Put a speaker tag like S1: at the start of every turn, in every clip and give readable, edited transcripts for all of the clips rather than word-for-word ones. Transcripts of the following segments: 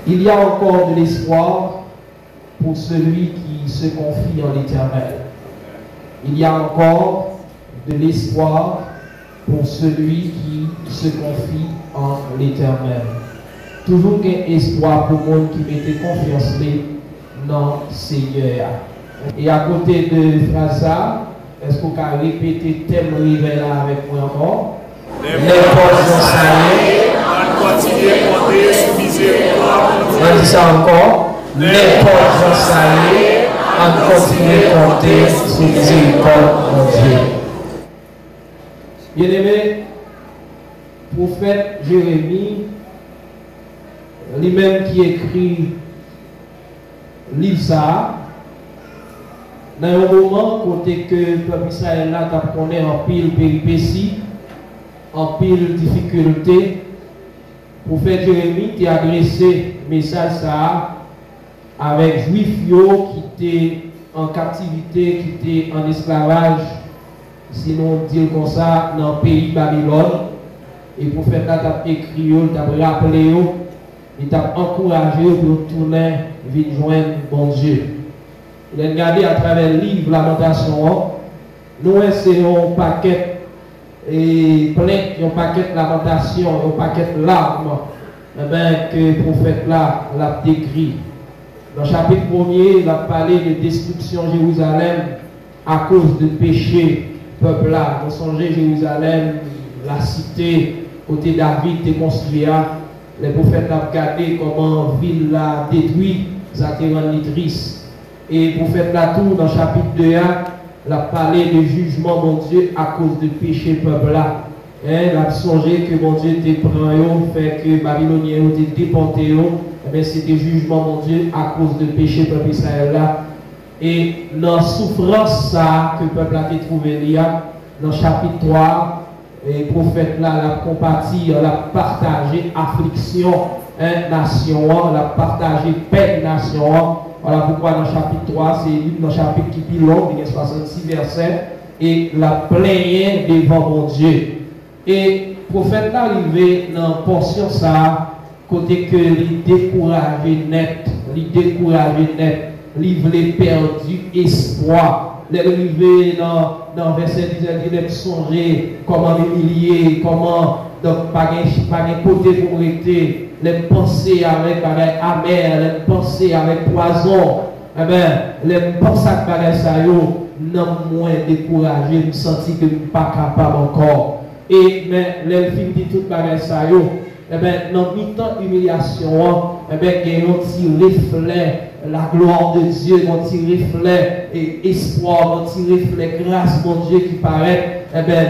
S1: Il y a encore de l'espoir pour celui qui se confie en l'Éternel. Il y a encore de l'espoir pour celui qui se confie en l'Éternel. Toujours qu'un espoir pour le monde qui mettait confiance dans le Seigneur. Et à côté de phrase ça, est-ce qu'on peut répéter tel réveil là avec moi encore? Les portes salées, on continue à compter sur miséricorde. On dit ça encore. Les portes salées, on continue à compter sur miséricorde de Dieu. Bien-aimé, prophète Jérémie, lui-même qui écrit livre ça, dans un moment côté que le peuple Israël là connaît en pile péripéties, en pile difficultés, le prophète Jérémie t'a adressé message ça avec juifs qui étaient en captivité, qui étaient en esclavage, sinon dire comme ça, dans le pays Babylone. Et le prophète là t'a écrit, il t'a rappelé, il t'a encouragé pour tourner, venir joindre bon Dieu. Il a regardé à travers le livre Lamentation, nous essayons un paquet et plein, un paquet de lamentation, un paquet de larmes, que le prophète là l'a décrit. Dans le chapitre 1er, il a parlé de destruction de Jérusalem à cause du péché peuple là. Vous songez Jérusalem, la cité, côté David est construit. Les prophètes ont regardé comment la ville l'a détruit, ça a été rendu triste. Et le prophète là tout dans le chapitre 2, il a parlé de jugement mon Dieu à cause du péché peuple là. Il a songé que mon Dieu était pris, fait que Babyloniens ont été déportés. C'était jugement mon Dieu à cause du péché peuple Israël là. Et dans la souffrance ça que le peuple a trouvé là, dans le chapitre 3, et le prophète là l'a compati, l'a partagé affliction nation, l'a partagé paix nation. Voilà pourquoi dans le chapitre 3, c'est dans le chapitre qui est plus long, il y a 66 versets, et la plainte devant mon Dieu. Et le prophète là arrivé dans la portion ça, côté que il découragé net, il voulait perdu espoir. Les arrivé dans verset 10, il a songé comment humilier, comment donc pas de côté pour arrêter, les pensées avec amères, les pensées avec poison, les pensées avec ça, non moins découragé, me sentis que je ne suis pas capable encore. Et mais les films dit tout bagage ça, dans mi-temps humiliation, il y a un petit reflet la gloire de Dieu, un petit reflet et espoir, un petit reflet grâce, mon Dieu qui paraît.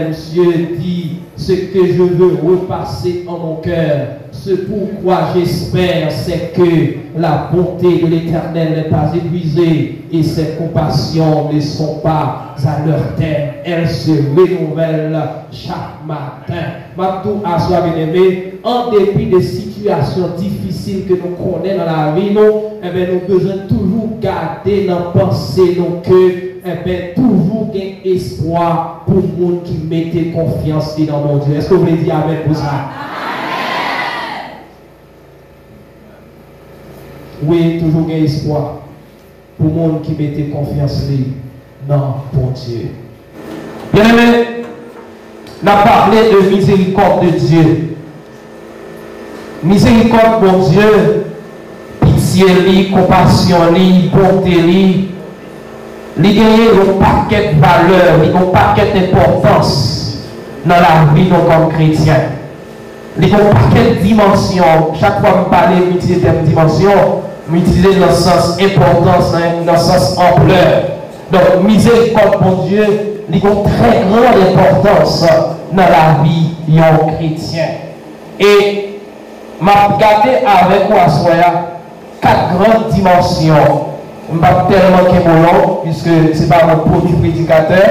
S1: Monsieur dit ce que je veux repasser en mon cœur. Ce pourquoi j'espère, c'est que la bonté de l'Éternel n'est pas épuisée et ses compassions ne sont pas à leur terme. Elles se renouvellent chaque matin. Matou à soi bien-aimé, en dépit des situations difficiles que nous connaissons dans la vie, nous devons toujours garder dans pensée que toujours un espoir pour le monde qui mettait confiance dans mon Dieu. Est-ce que vous voulez dire amen pour ça? Oui, toujours un espoir pour le monde qui mettait confiance dans mon Dieu. Bien aimé, on a parlé de miséricorde de Dieu. Miséricorde, mon Dieu, pitié, compassion, bonté, il y a un paquet de valeurs, il y a un paquet d'importance dans la vie de comme chrétien. Il y a un paquet de dimensions. Chaque fois que je parle d'utiliser cette dimension, je utilise dans le sens importance, dans le sens ampleur. Donc, miséricorde pour Dieu, il y a une très grande importance dans la vie d'un chrétien. Et je vais regarder avec vous à soya 4 grandes dimensions. Je ne vais pas tellement qu'il long, puisque ce n'est pas mon premier prédicateur,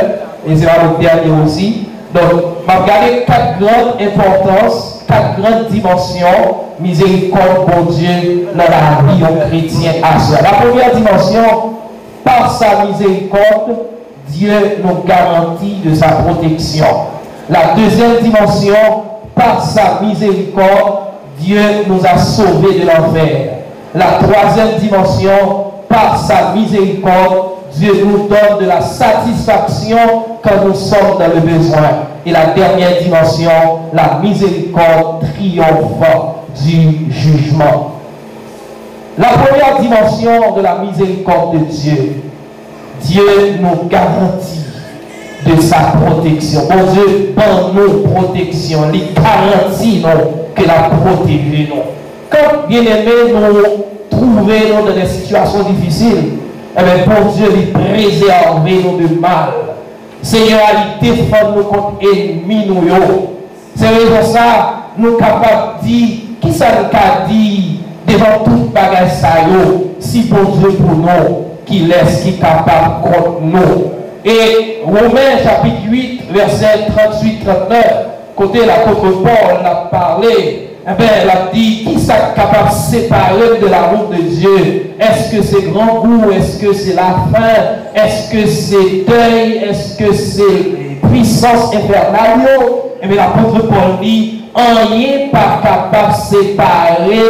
S1: et ce n'est pas le dernier aussi. Donc, je vais regarder 4 grandes importances, 4 grandes dimensions, miséricorde pour Dieu dans la vie d'un chrétien à soi. La première dimension, par sa miséricorde, Dieu nous garantit de sa protection. La deuxième dimension, par sa miséricorde, Dieu nous a sauvés de l'enfer. La troisième dimension, par sa miséricorde, Dieu nous donne de la satisfaction quand nous sommes dans le besoin. Et la dernière dimension, la miséricorde triomphe du jugement. La première dimension de la miséricorde de Dieu, Dieu nous garantit de sa protection. Bon Dieu, dans nos protections, il garantit nous que la protéger nous. Quand bien aimé nous trouvons dans des situations difficiles, eh bien, bon Dieu, il préserve nous de mal. Seigneur, il défend nous contre ennemis nous. C'est raison ça, nous sommes capables de dire, qui ça nous a dit devant toute bagage ça, si bon Dieu pour nous, qui laisse, qui est capable contre nous. Et Romains chapitre 8, verset 38-39, côté l'apôtre Paul a parlé, eh bien, elle a dit, qui est capable de séparer de l'amour de Dieu? Est-ce que c'est grand goût? Est-ce que c'est la faim? Est-ce que c'est deuil? Est-ce que c'est puissance infernale? Eh bien, l'apôtre Paul dit, rien pas capable de séparer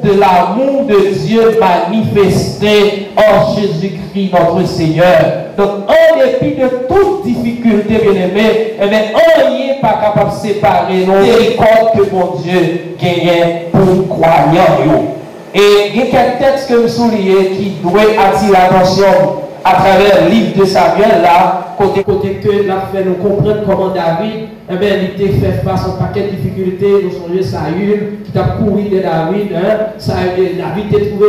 S1: de l'amour de Dieu manifesté en Jésus-Christ notre Seigneur. Donc, en dépit de toute difficulté, bien-aimé, eh bien, rien pas capable de séparer nous des cordes que mon Dieu gagne pour croyants. Et il y a quelques textes que vous soulignez qui doivent attirer l'attention à travers le livre de Samuel, là, côté que l'a fait nous comprendre comment David, eh bien, il était fait face à un paquet de difficultés, nous sommes Saül, qui t'a couru de David, hein, David était trouvé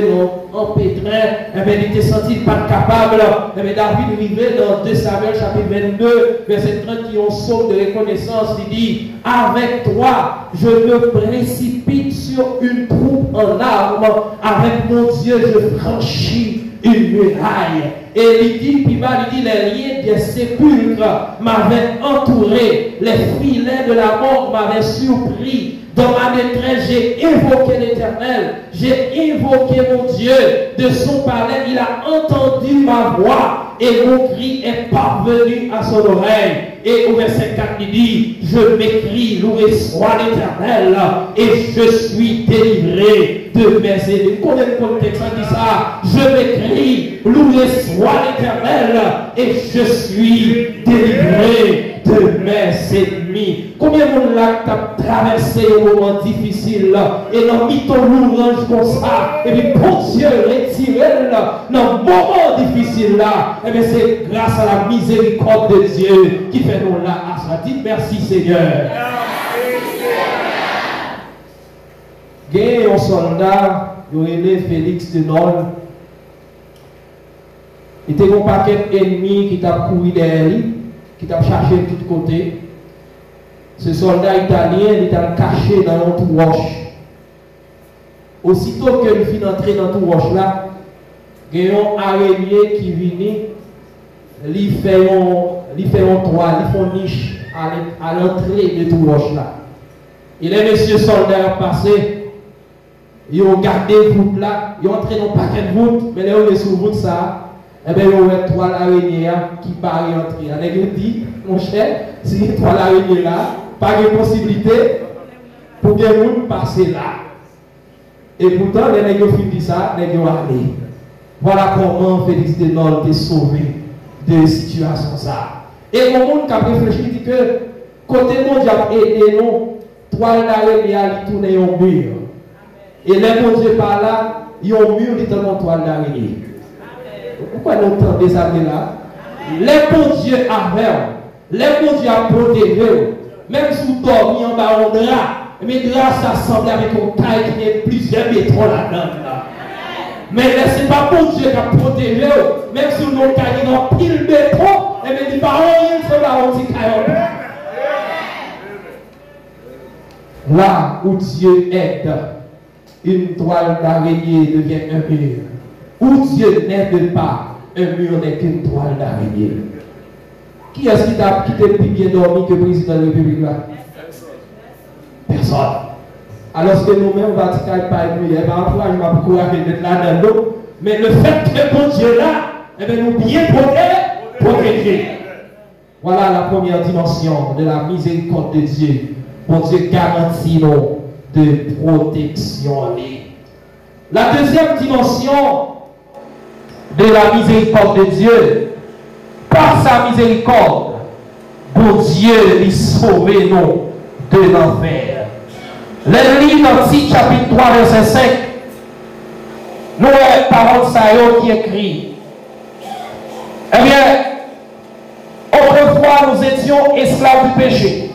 S1: en pétrin, eh bien, il était senti pas capable, eh bien, David arrivait dans 2 Samuel chapitre 22, verset 30, qui ont sauve de reconnaissance, il dit, avec toi, je me précipite sur une troupe en armes, avec mon Dieu, je franchis une muraille. Et il dit, puis il dit, les liens des sépulcres m'avaient entouré, les filets de la mort m'avaient surpris. Dans ma détresse, j'ai invoqué l'Éternel, j'ai invoqué mon Dieu. De son palais, il a entendu ma voix et mon cri est parvenu à son oreille. Et au verset 4, il dit, je m'écris, loué soit l'Éternel, et je suis délivré de mes ennemis. Combien de contextes dit ça? Je m'écris, loué soit l'Éternel, et je suis délivré de mes ennemis. Combien de monde là qui a traversé un moment difficile et dans ton louange comme ça, et puis pour Dieu retiré dans un moment difficile là, et bien c'est grâce à la miséricorde de Dieu qui fait nous là à ça. Dites merci Seigneur. Il y a un soldat, il est Félix de Nol. Il était un paquet d'ennemis qui t'a couru derrière lui, qui t'a cherché de tous côtés. Ce soldat italien, il était caché dans un tout roche. Aussitôt qu'il finit d'entrer dans tout roche là, il y a un araignée qui vient, il fait un toit, il fait une niche à l'entrée de tout roche là. Et les messieurs soldats passé, ils ont gardé la route là, ils ont entré dans un paquet de route, mais là, on est sur la route ça. Eh bien, il y a trois araignées qui barrent l'entrée. On a dit, mon cher, si il y a trois araignées là, pas de possibilité pour que les gens passent là. Et pourtant, les gens ont dit ça, les gens ont allé. Voilà comment Félix de Nol est sauvé de situation ça. Et le monde qui a réfléchi dit que, côté mon Dieu a aidé nous, trois araignées qui tournent un mur. Et les mon Dieu par là, il y a un mur qui tourne en toile d'araignée. Pourquoi nous entendons ça là? Les bons dieux avaient, les bons dieux a protégé, même si vous dormiez en bas en drap, mais drap ça semble avec un caille qui est plusieurs métros là-dedans. Mais ce n'est pas bon Dieu qui a protégé, même si vous n'avez caille dans pile métro, et bien il n'y a pas rien sur la route qui caille. Là où Dieu aide, une toile d'araignée devient un mur. Où Dieu n'aide pas, un mur n'est qu'une toile d'araignée. Qui est-ce qui t'a plus bien dormi que le président de la République là? Personne. Alors que nous-mêmes, Vatican, pas nous, il y a un entourage, m'a beaucoup d'être là dans l'eau. Mais le fait que bon Dieu là, eh bien, nous bien protéger. Voilà la première dimension de la miséricorde de Dieu. Bon Dieu garantit nous de protection. La deuxième dimension de la miséricorde de Dieu, par sa miséricorde, pour Dieu lui sauver nous de l'enfer. Les livres dans Tite chapitre 3 verset 5, nous avons parole ça qui écrit. Eh bien, autrefois nous étions esclaves du péché,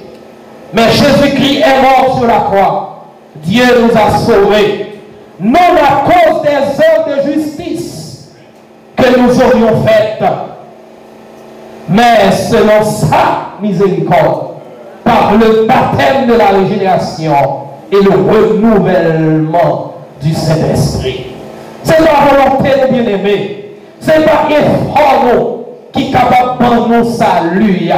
S1: mais Jésus-Christ est mort sur la croix. Dieu nous a sauvés, non à cause des œuvres de justice que nous aurions faites, mais selon sa miséricorde, par le baptême de la régénération et le renouvellement du Saint-Esprit. C'est la volonté de bien-aimé. C'est pas effort qui est capable de nous saluer.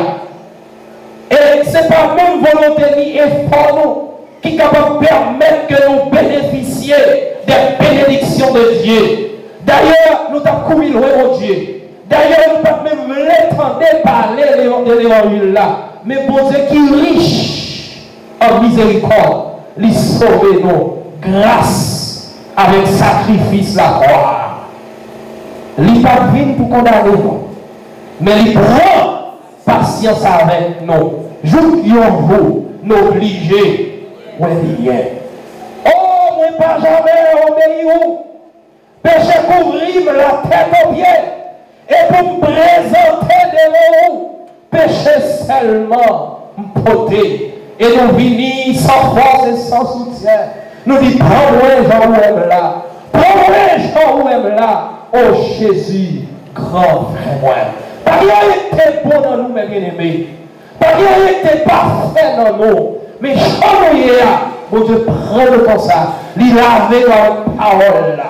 S1: Et ce n'est pas même volonté ni effort qui est capable de permettre que nous bénéficions des bénédictions de Dieu. D'ailleurs, nous avons couru loin au Dieu. D'ailleurs, nous ne pouvons même l'étendre parler de l'évangile là. Mais bon Dieu qui est riche en miséricorde, lui sauver nous grâce avec sacrifice la croix. Il n'est pas venu pour condamner nous, mais il prend patience avec nous. Jouions-vous, n'obligez, ou oh, moi pas jamais obéir. Péché couvrir la tête aux pieds. Et pour me présenter devant vous, péché seulement me porter. Et nous venons sans force et sans soutien. Nous disons, prends-moi Jean ou aime là. Prends-moi Jean ou aime là. Oh Jésus, grand frère. Pas qu'il était bon dans nous, mes bien-aimés. Pas qu'il était parfait dans nous. Mais Jean nous mon Dieu, prends-le comme ça. Il laver dans la parole là.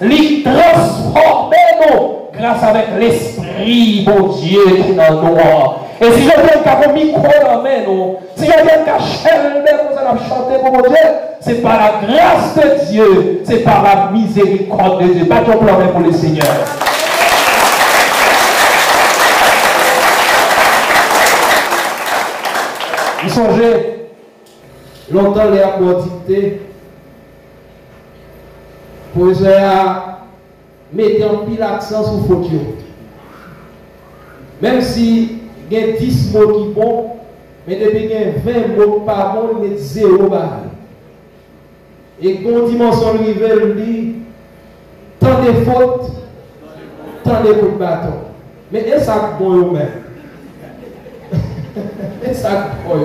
S1: Il transformer nous. Grâce avec l'esprit, mon Dieu, qui est dans nous. Et si je viens qu'à mon micro dans la main, si je viens qu'à chanter pour ça, chanter pour mon Dieu, c'est par la grâce de Dieu, c'est par la miséricorde de Dieu. Pas de pleurer pour le Seigneur. Vous songez, longtemps les apôtres dictés, pour mettez en pile l'accent sur faute. Même si il y a 10 mots qui sont, mais depuis qu'il y a 20 mots par mot, il y a 0 barre. Et quand dimension rivière dit, tant de fautes, tant de coups de bâton. Mais est-ce que c'est bon même? Est-ce que c'est bon?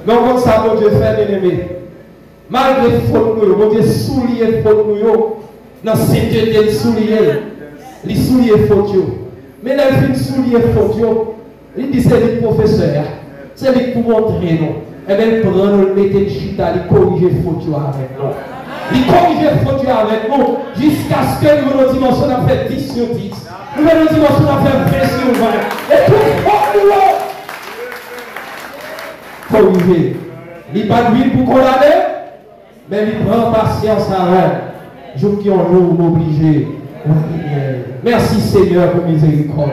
S1: Mais comme ça, mon Dieu fait, bien aimé. Malgré les fautes, mon Dieu soulier les fautes, dans la sainteté, il soulier faute. Mais là, il soulier faute. Il dit c'est le professeur. C'est lui pour montrer nous. Et bien, il prend nous, le mettre chita, il corrige faute avec nous. Il corrige faute avec nous jusqu'à ce que nous, nos dimensions, on a fait 10 sur 10. Nous, nos dimensions, on a fait 20 sur 20. Et tout faut nous corriger. Il n'est pas d'huile pour condamner, mais il prend patience avec. Jour qui ont jour m'obliger. Merci Seigneur pour miséricorde.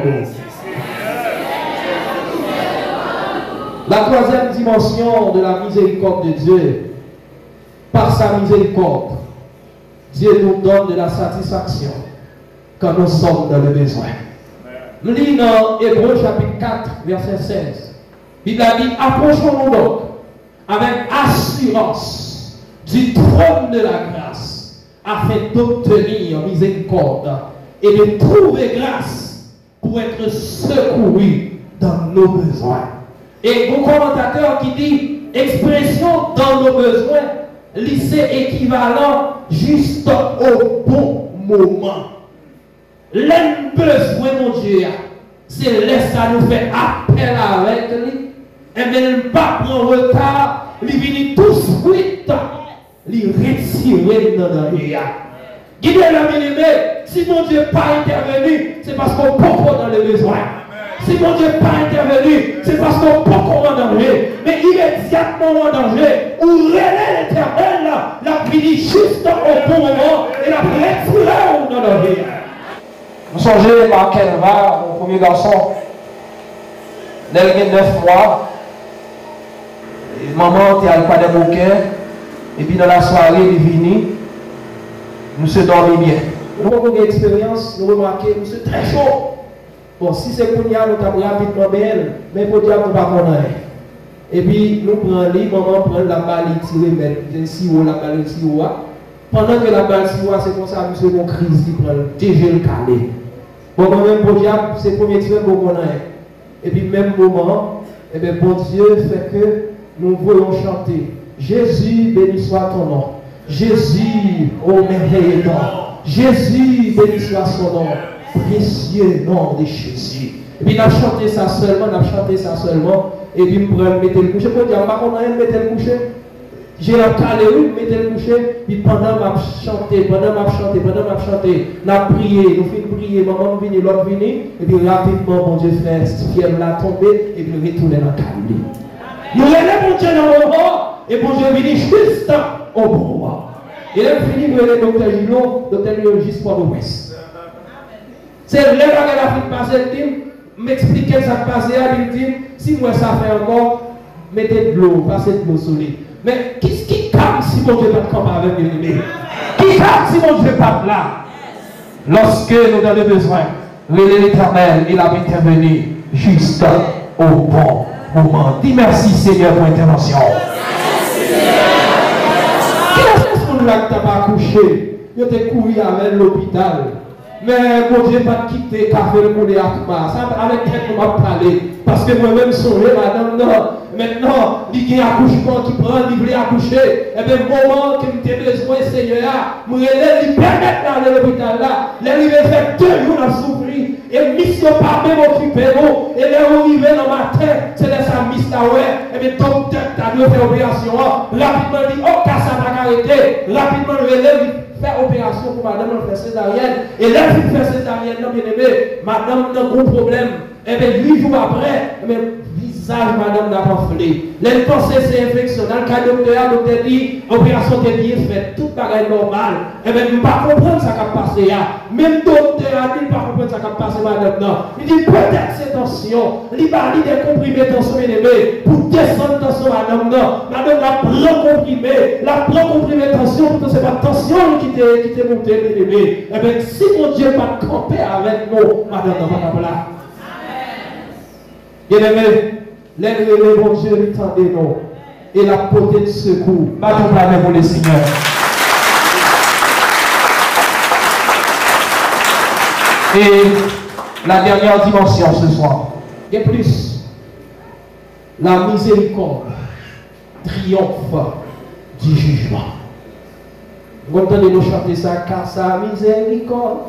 S1: La troisième dimension de la miséricorde de Dieu, par sa miséricorde, Dieu nous donne de la satisfaction quand nous sommes dans le besoin. Nous lisons dans Hébreux chapitre 4, verset 16. Il a dit, approchons-nous donc avec assurance du trône de la grâce, afin d'obtenir miséricorde et de trouver grâce pour être secouru dans nos besoins. Et mon commentateur qui dit expression dans nos besoins, lycée équivalent juste au bon moment. Les besoins, mon Dieu, c'est laisse ça nous fait appel avec lui, et bien il ne pas prendre retard, il vient tout de suite. Les retirer dans le rien. Guidez la bien-aimé, si mon Dieu n'est pas intervenu, c'est parce qu'on peut dans le besoin. Si mon Dieu n'est pas intervenu, c'est parce qu'on peut en danger. Mais immédiatement en danger, où relève l'éternel, la finit juste au bon moment et la retirée dans le rien. Vous songez par Kelva, mon premier garçon, il a 9 mois, et maman était à pas de bouquet. Et puis dans la soirée, il est venu. Monsieur dormi bien. Nous avons une expérience, nous remarquons, monsieur très chaud. Bon, si c'est pour nous, nous avons rapidement bien, mais pour dire, nous ne pouvons pas. Et puis, nous prenons les maman prend la balle, tirer, mettre si haut, la balle, si haut. Pendant que la balle, si haut, c'est comme ça, monsieur, mon crise, qui prend déjà le calé. Bon, même pour dire, c'est le premier tir qu'on a. Et puis, même moment, et bien, bon Dieu fait que nous voulons chanter. Jésus, béni soit ton nom. Jésus, ô merveilleux nom. Jésus, béni soit son nom. Précieux nom de Jésus. Et puis, nous avons chanté ça seulement, Et puis, nous prenons, mettre le coucher. Pour dire, par contre, on mettre le coucher. J'ai la calé, mettre le coucher. Puis, pendant que je chantais, nous avons prié, nous finissons prier, maman vient, l'autre vient. Et puis, rapidement, mon Dieu fait, fiel l'a tombé, et puis, retourner dans le calé. Nous relèvons mon Dieu dans le moment, et mon Dieu vient juste au bon moment. Et là, fini, nous relèvons le docteur Gillot, juste pour l'Ouest. C'est là que l'Afrique passe, elle dit, m'expliquer ça passé, elle dit, si moi ça fait encore, mettez de l'eau, passez de l'eau sur lui. Mais qu'est-ce qui calme si mon Dieu pas de combat avec lui? Qui calme si mon Dieu pas là? Lorsque nous avons besoin, l'Éternel, il a intervenu juste au bon moment. Dis merci Seigneur pour l'intervention. Qui est-ce qu'on l'a pas couché? Il était couru avec l'hôpital. Mais mon Dieu pas quitter café le couler avec moi. Ça avec qui on va parler. Parce que moi-même songe, madame, non. Maintenant, il y a un accouchement qui prend, il veut accoucher. Et bien, le moment que tu as besoin, Seigneur, je lui permettre d'aller à l'hôpital là. Il va faire 2 jours à souffrir. Et mission pas même occupé, non. Et là, on arrive dans ma tête, c'est là ça, mission là, ouais. Et bien, ton tête, tu as dû faire opération. Rapidement, dit, oh, ça va arrêter. Rapidement, le relève. Faire opération pour madame faire césarienne. Et là, si faire césarienne, non, bien aimé, madame n'a pas de problème. Et bien, 8 jours après, visage, madame n'a pas flé. Les pensées, c'est infection. Dans le cas de docteur dit, opération est bien faite, tout pareil normal. Et bien, ne pas comprendre ça qui a passé. Même docteur a dit, ne pas comprendre ça qui a passé, madame, non. Il dit, peut-être c'est tension. Il va dire des comprimés tension, bien aimé, pour descendre tension, madame, non. Madame, la prend comprimé tension, pour que ce n'est pas tension qui t'est montée, bien aimé. Et bien, si mon Dieu va camper avec nous, madame, non, madame, là. Bien aimé, les bon Dieu lui tendez nous et la portée de secours. Battons la main pour les seigneurs. Et la dernière dimension ce soir, et plus, la miséricorde triomphe du jugement. Vous entendez nous chanter ça, car sa miséricorde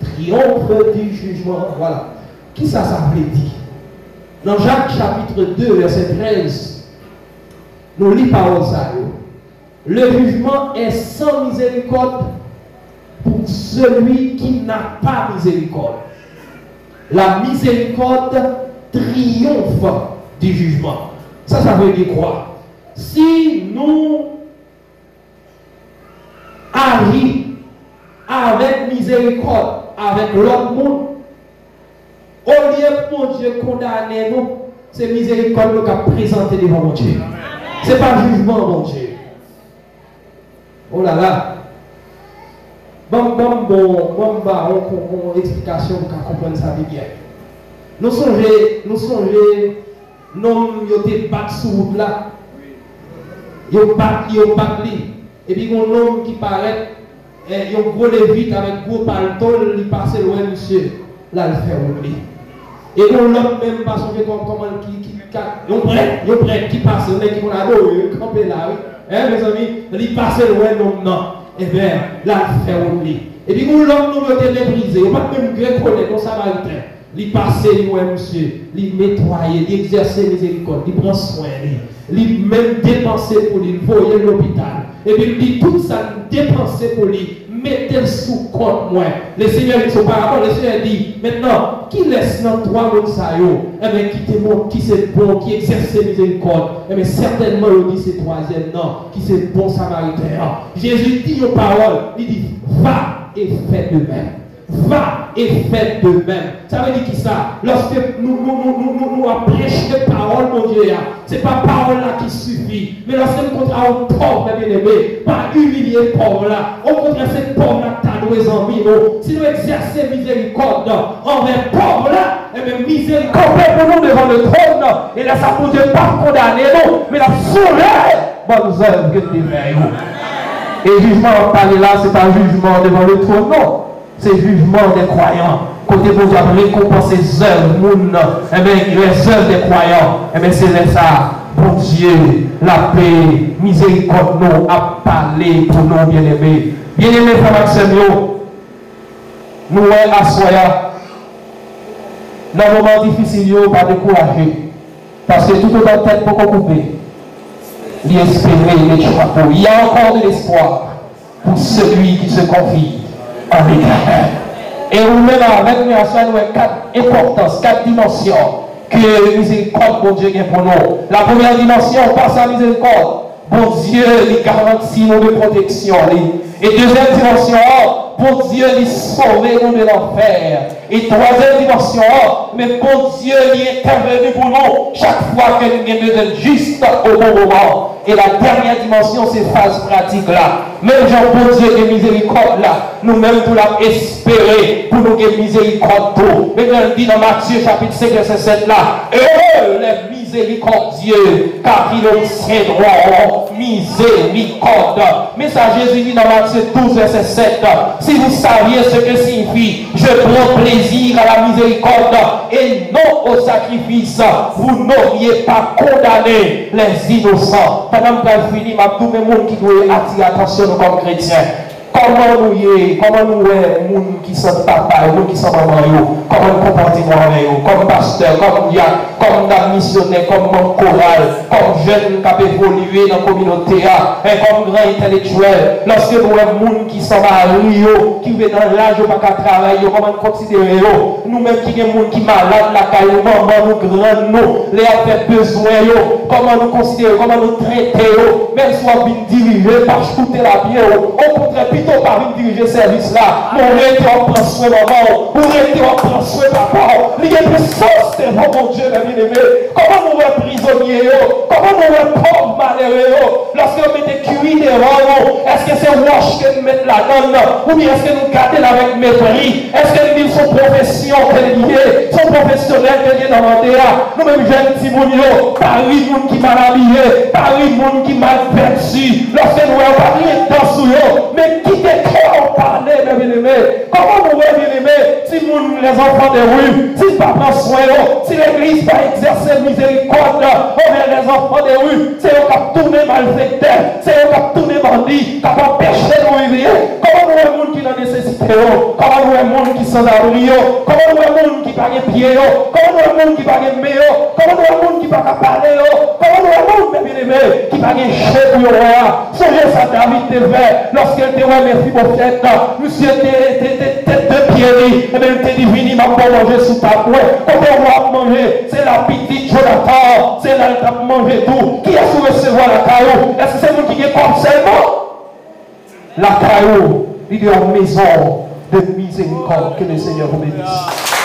S1: triomphe du jugement. Voilà. Qui ça veut dire? Dans Jacques chapitre 2, verset 13, nous lisons parole ça. Le jugement est sans miséricorde pour celui qui n'a pas miséricorde. La miséricorde triomphe du jugement. Ça veut dire quoi? Si nous arrivons avec miséricorde, avec l'autre monde, au lieu pour mon Dieu condamner nous, c'est miséricorde qui a présenté devant mon Dieu. Ce n'est pas jugement, mon Dieu. Oh là là. Bon, explication pour comprendre ça bien. Nous songeons, nous étions battus sur route là. Ils battent lui. Et puis, un homme qui paraît, il gros vite avec gros palto, il passe loin, monsieur. Là, il fait oublier. Et nous, l'homme même, pas songer comment ils prêt, qui passe, qui vont camper là, oui. Mes amis, il passe loin, non. Et bien, là, il fait oublier. Et puis, nous, l'homme, nous, le méprisé. On va même grec connaître, on samaritain. Il passe loin, monsieur. Il nettoie, il exerce miséricorde, il prend soin, il même dépenser pour lui, il voyait l'hôpital. Et puis, il dit tout ça, dépenser pour lui. Mettez sous compte moi. Le Seigneur dit son parabole, le Seigneur dit, maintenant, qui laisse dans toi mon saillot, eh bien, qui témoigne, qui c'est bon, qui exerce miséricorde, eh bien, certainement, il dit c'est troisième, non, qui c'est bon samaritain. Jésus dit aux paroles, il dit, va et fais de même. va et fait de même. Ça veut dire qui ça? Lorsque nous prêchons la parole, mon Dieu, ce n'est pas parole là qui suffit. Mais lorsque nous contrairons au pauvre, bien aimé, pas humilier le pauvre là. Au contraire, c'est pauvre là que tu as nos envies. Si nous exerçons miséricorde envers le pauvre là, et bien miséricorde pour nous devant le trône. Et là, ça pour Dieu pas condamner nous, mais la sourire bonnes œuvres que tu fais. Et jugement, parler là, ce n'est pas jugement devant le trône, non. C'est jugement des croyants. Côté pour Dieu, récompenser les œuvres, les œuvres des croyants. Et bien, c'est ça. Pour Dieu, la paix, miséricorde, nous a parlé pour nous, bien-aimés. Bien-aimés, frère Maxime, nous sommes assoyants. Dans le moment difficile, nous ne pas décourager. Parce que tout autant de tête pour couper. L'espérer, les chapeaux. Il y a encore de l'espoir pour celui qui se confie en l'Éternel. Et nous-mêmes, avec nous, nous avons 4 importances, 4 dimensions que miséricorde, bon Dieu, pour nous. La première dimension, on passe à miséricorde. Bon Dieu, il garantit nous de protection. Et deuxième dimension, bon Dieu, il sauve nous de l'enfer. Et troisième dimension, mais bon Dieu, il est intervenu pour nous chaque fois que nous avons besoin juste au bon moment. Et la dernière dimension, c'est phase pratique là. Même Jean, bon Dieu, de miséricorde là, nous-mêmes pour la espérer, pour nous que miséricorde pour. Mais on dit dans Matthieu chapitre 5, verset 7 là, heureux les miséricordieux, car ils obtiendront miséricorde. Mais ça, Jésus dit dans Matthieu 12, verset 7, si vous saviez ce que signifie, je prends plaisir à la miséricorde et non au sacrifice, vous n'auriez pas condamné les innocents. Pendant que je finis, ma tout le monde qui doit attirer attention comme chrétiens. Comment nous y comment nous les gens qui sont papa, les gens qui sont maman, comment nous comportons avec eux, comme pasteur, comme diacre, comme missionnaire, comme choral, comme jeune qui a évolué dans la communauté, comme grand intellectuel. Lorsque nous les gens qui sont mariés, qui viennent dans l'âge où pas travailler, comment nous considérons nous-mêmes qui sommes des gens qui sont malades, la caille, maman, nous grands, nous, les affaires besoin, comment nous considérons, comment nous traitons, même soit bien dirigé, par écouter la bien, au contraire, par une diriger service là, mon rêve on prend soin maman, mon rêve on prend soin papa, il y a des sauces devant mon Dieu, mes bien-aimés. Comment nous sommes prisonniers, comment nous sommes pauvres malheureux, lorsque nous mettons cuit devant nous, est-ce que c'est wash que nous mettons la donne, ou bien est-ce que nous gardons avec mépris, est-ce que nous disons son profession qu'elle est liée, son professionnel qu'elle est dans le nous-mêmes jeunes petits mounions, Paris, monde qui mal habillé, Paris, monde qui mal perçu, lorsque nous avons pas rien dans sous eux, mais qui on parlait, mes bien-aimés. Comment nous voyons, bien-aimés, si les enfants des rues, si le papa soin, si l'église va exercer miséricorde envers les enfants des rues, c'est eux qui ont tourné malfaiteur, c'est eux qui ont tourné bandit, qui ont empêché de vivre. Comment nous voyons les gens qui ont nécessité, comment nous voyons les gens qui sont à abri, comment nous voyons les gens qui n'ont pas de pied, comment nous voyons les gens qui n'ont pas de main, comment nous voyons les gens qui n'ont pas de parler, comment nous voyons les gens, mes bien-aimés, qui n'ont pas de chef pour eux. Songez ça, David te fait, lorsqu'il te voit, merci pour fête, monsieur tête de pied, et bien te dit, vini, m'a pas manger sous ta couette, quand on va manger, c'est la petite Jonathan, c'est là qui a mangé tout, qui a su recevoir la caillou, est-ce que c'est vous qui est comme seulement? La caillou, il est en maison de miséricorde, que le Seigneur vous bénisse.